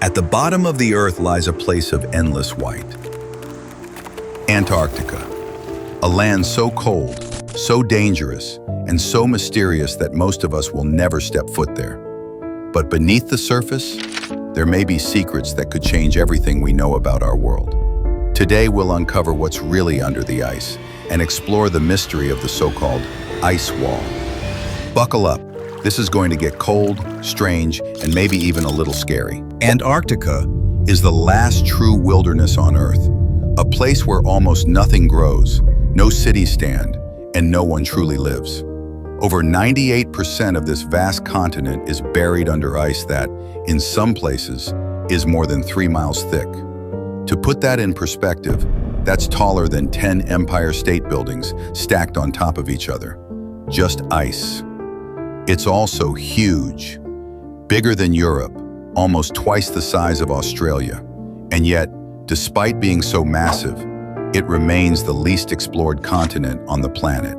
At the bottom of the Earth lies a place of endless white. Antarctica, a land so cold, so dangerous, and so mysterious that most of us will never step foot there. But beneath the surface, there may be secrets that could change everything we know about our world. Today we'll uncover what's really under the ice and explore the mystery of the so-called ice wall. Buckle up. This is going to get cold, strange, and maybe even a little scary. Antarctica is the last true wilderness on Earth, a place where almost nothing grows, no cities stand, and no one truly lives. Over 98% of this vast continent is buried under ice that, in some places, is more than 3 miles thick. To put that in perspective, that's taller than 10 Empire State Buildings stacked on top of each other. Just ice. It's also huge, bigger than Europe, almost twice the size of Australia. And yet, despite being so massive, it remains the least explored continent on the planet.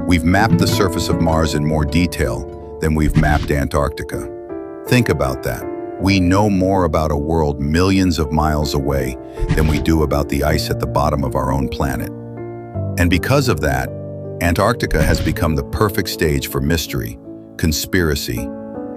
We've mapped the surface of Mars in more detail than we've mapped Antarctica. Think about that. We know more about a world millions of miles away than we do about the ice at the bottom of our own planet. And because of that, Antarctica has become the perfect stage for mystery, conspiracy,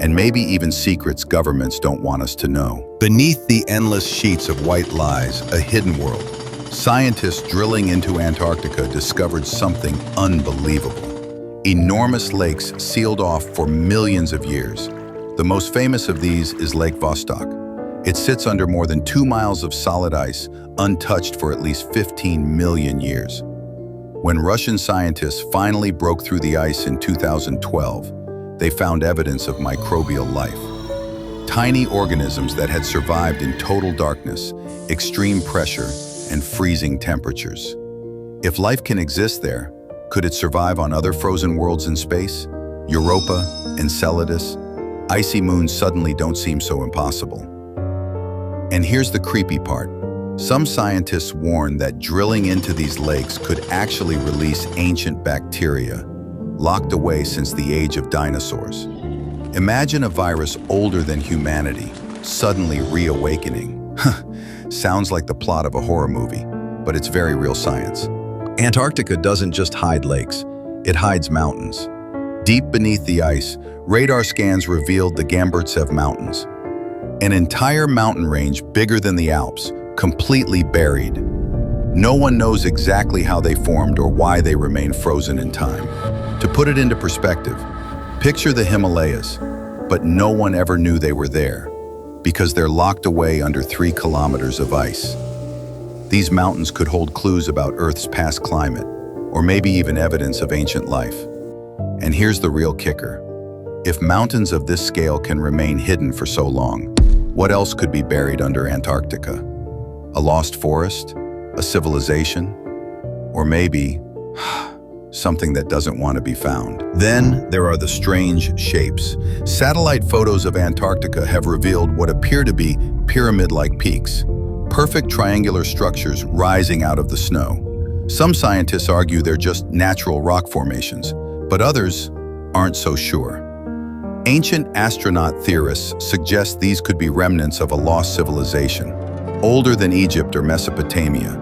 and maybe even secrets governments don't want us to know. Beneath the endless sheets of white lies a hidden world. Scientists drilling into Antarctica discovered something unbelievable. Enormous lakes sealed off for millions of years. The most famous of these is Lake Vostok. It sits under more than 2 miles of solid ice, untouched for at least 15 million years. When Russian scientists finally broke through the ice in 2012, they found evidence of microbial life. Tiny organisms that had survived in total darkness, extreme pressure, and freezing temperatures. If life can exist there, could it survive on other frozen worlds in space? Europa, Enceladus, icy moons suddenly don't seem so impossible. And here's the creepy part. Some scientists warn that drilling into these lakes could actually release ancient bacteria, locked away since the age of dinosaurs. Imagine a virus older than humanity, suddenly reawakening. Sounds like the plot of a horror movie, but it's very real science. Antarctica doesn't just hide lakes, it hides mountains. Deep beneath the ice, radar scans revealed the Gamburtsev Mountains, an entire mountain range bigger than the Alps, completely buried. No one knows exactly how they formed or why they remain frozen in time. To put it into perspective, picture the Himalayas, but no one ever knew they were there because they're locked away under 3 kilometers of ice. These mountains could hold clues about Earth's past climate, or maybe even evidence of ancient life. And here's the real kicker. If mountains of this scale can remain hidden for so long, what else could be buried under Antarctica? A lost forest? A civilization? Or maybe something that doesn't want to be found. Then there are the strange shapes. Satellite photos of Antarctica have revealed what appear to be pyramid-like peaks, perfect triangular structures rising out of the snow. Some scientists argue they're just natural rock formations, but others aren't so sure. Ancient astronaut theorists suggest these could be remnants of a lost civilization, older than Egypt or Mesopotamia.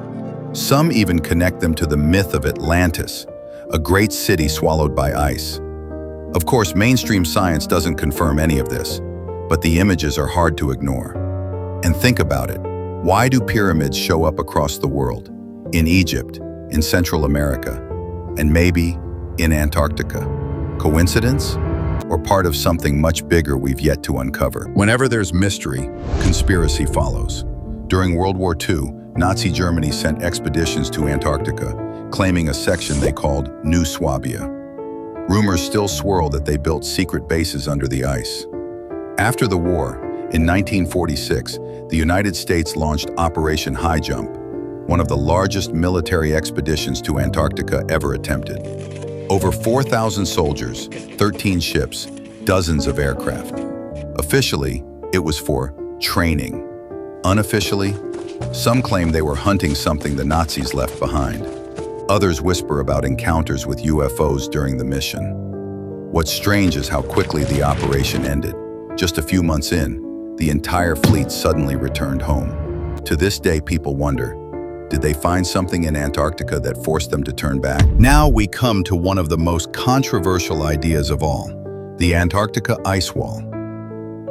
Some even connect them to the myth of Atlantis, a great city swallowed by ice. Of course, mainstream science doesn't confirm any of this, but the images are hard to ignore. And think about it. Why do pyramids show up across the world? In Egypt, in Central America, and maybe in Antarctica? Coincidence? Or part of something much bigger we've yet to uncover? Whenever there's mystery, conspiracy follows. During World War II, Nazi Germany sent expeditions to Antarctica, claiming a section they called New Swabia. Rumors still swirl that they built secret bases under the ice. After the war, in 1946, the United States launched Operation High Jump, one of the largest military expeditions to Antarctica ever attempted. Over 4,000 soldiers, 13 ships, dozens of aircraft. Officially, it was for training. Unofficially, some claim they were hunting something the Nazis left behind. Others whisper about encounters with UFOs during the mission. What's strange is how quickly the operation ended. just a few months in, the entire fleet suddenly returned home. To this day, people wonder, did they find something in Antarctica that forced them to turn back? Now we come to one of the most controversial ideas of all, the Antarctica ice wall.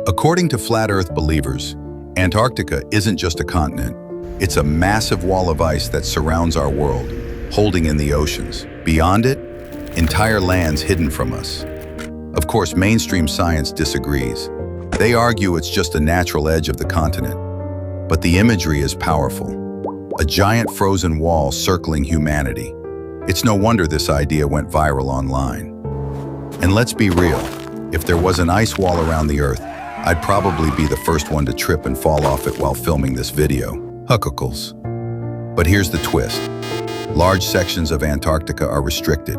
According to flat Earth believers, Antarctica isn't just a continent. It's a massive wall of ice that surrounds our world, holding in the oceans. Beyond it, entire lands hidden from us. Of course, mainstream science disagrees. They argue it's just a natural edge of the continent. But the imagery is powerful. A giant frozen wall circling humanity. It's no wonder this idea went viral online. And let's be real, if there was an ice wall around the Earth, I'd probably be the first one to trip and fall off it while filming this video. Huckles. But here's the twist. Large sections of Antarctica are restricted.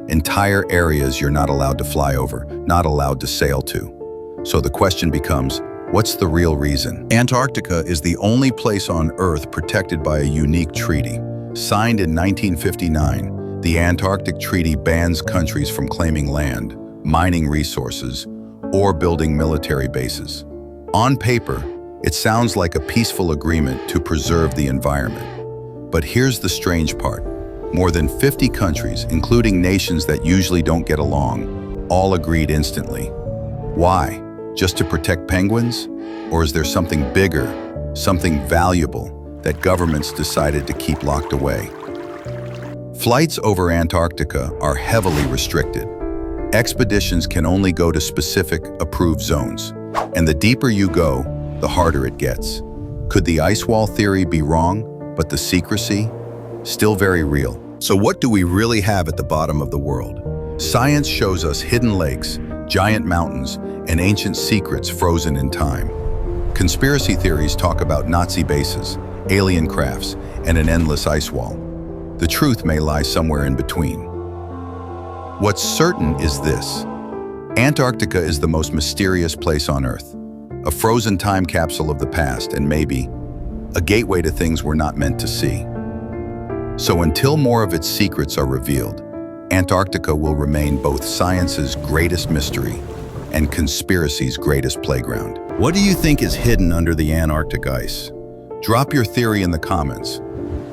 Entire areas you're not allowed to fly over, not allowed to sail to. So the question becomes, what's the real reason? Antarctica is the only place on Earth protected by a unique treaty. Signed in 1959, the Antarctic Treaty bans countries from claiming land, mining resources, or building military bases. On paper, it sounds like a peaceful agreement to preserve the environment. But here's the strange part. More than 50 countries, including nations that usually don't get along, all agreed instantly. Why? Just to protect penguins? Or is there something bigger, something valuable, that governments decided to keep locked away? Flights over Antarctica are heavily restricted. Expeditions can only go to specific, approved zones. And the deeper you go, the harder it gets. Could the ice wall theory be wrong, but the secrecy? Still very real. So what do we really have at the bottom of the world? Science shows us hidden lakes, giant mountains, and ancient secrets frozen in time. Conspiracy theories talk about Nazi bases, alien crafts, and an endless ice wall. The truth may lie somewhere in between. What's certain is this. Antarctica is the most mysterious place on Earth. A frozen time capsule of the past, and maybe a gateway to things we're not meant to see. So until more of its secrets are revealed, Antarctica will remain both science's greatest mystery and conspiracy's greatest playground. What do you think is hidden under the Antarctic ice? Drop your theory in the comments.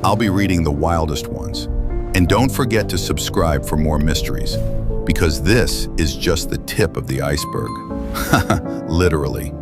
I'll be reading the wildest ones. And don't forget to subscribe for more mysteries, because this is just the tip of the iceberg. Literally.